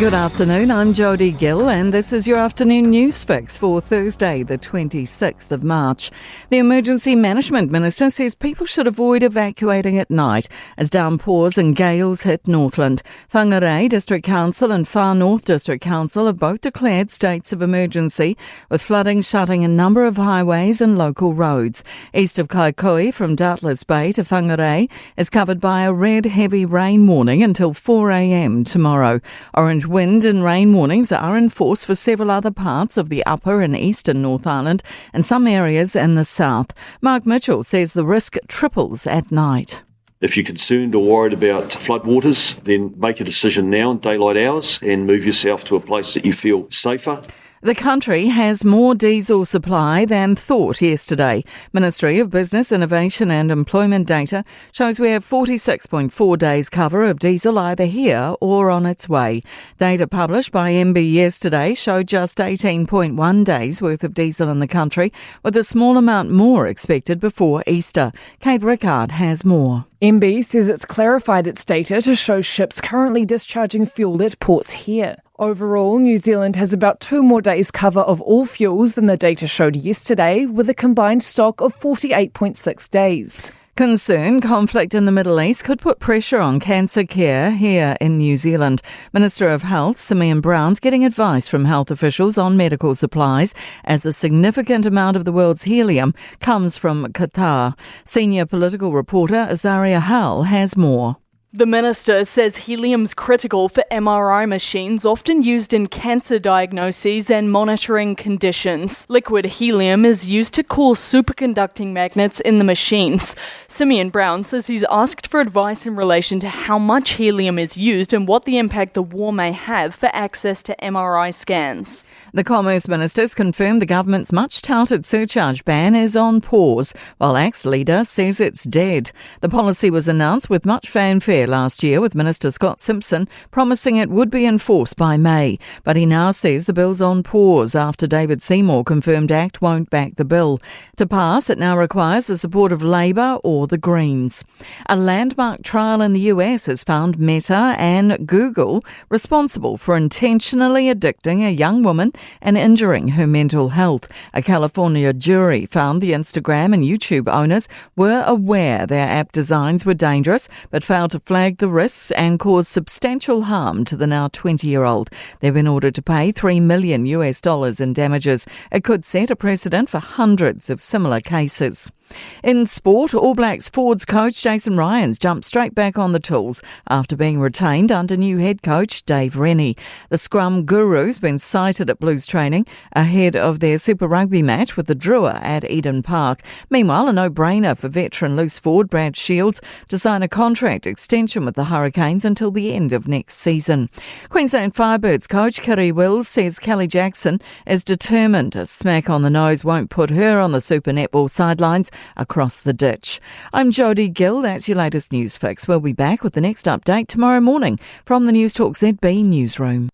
Good afternoon, I'm Jodie Gill and this is your afternoon news fix for Thursday the 26th of March. The Emergency Management Minister says people should avoid evacuating at night as downpours and gales hit Northland. Whangarei District Council and Far North District Council have both declared states of emergency, with flooding shutting a number of highways and local roads. East of Kaikoui from Doubtless Bay to Whangarei is covered by a red heavy rain warning until 4 a.m. tomorrow. Orange wind and rain warnings are in force for several other parts of the upper and eastern North Island and some areas in the south. Mark Mitchell says the risk triples at night. If you're concerned or worried about floodwaters, then make a decision now in daylight hours and move yourself to a place that you feel safer. The country has more diesel supply than thought yesterday. Ministry of Business, Innovation and Employment data shows we have 46.4 days cover of diesel either here or on its way. Data published by MB yesterday showed just 18.1 days worth of diesel in the country, with a small amount more expected before Easter. Kate Rickard has more. MB says it's clarified its data to show ships currently discharging fuel at ports here. Overall, New Zealand has about 2 more days cover of all fuels than the data showed yesterday, with a combined stock of 48.6 days. Concern conflict in the Middle East could put pressure on cancer care here in New Zealand. Minister of Health, Simeon Brown's getting advice from health officials on medical supplies as a significant amount of the world's helium comes from Qatar. Senior political reporter Azaria Howell has more. The minister says helium's critical for MRI machines often used in cancer diagnoses and monitoring conditions. Liquid helium is used to cool superconducting magnets in the machines. Simeon Brown says he's asked for advice in relation to how much helium is used and what the impact the war may have for access to MRI scans. The Commerce Minister's confirmed the government's much-touted surcharge ban is on pause, while ACT's leader says it's dead. The policy was announced with much fanfare last year, with Minister Scott Simpson promising it would be enforced by May. But he now says the bill's on pause after David Seymour confirmed ACT won't back the bill. To pass, it now requires the support of Labour or the Greens. A landmark trial in the US has found Meta and Google responsible for intentionally addicting a young woman and injuring her mental health. A California jury found the Instagram and YouTube owners were aware their app designs were dangerous, but failed to flag the risks and caused substantial harm to the now 20-year-old. They've been ordered to pay $3 million in damages. It could set a precedent for hundreds of similar cases. In sport, All Blacks forwards coach Jason Ryans jumped straight back on the tools after being retained under new head coach Dave Rennie. The scrum guru's been sighted at Blues training ahead of their Super Rugby match with the Drua at Eden Park. Meanwhile, a no-brainer for veteran loose forward Brad Shields to sign a contract extension with the Hurricanes until the end of next season. Queensland Firebirds coach Kiri Wills says Kelly Jackson is determined a smack on the nose won't put her on the Super Netball sidelines across the ditch. I'm Jodie Gill. That's your latest news fix. We'll be back with the next update tomorrow morning from the Newstalk ZB newsroom.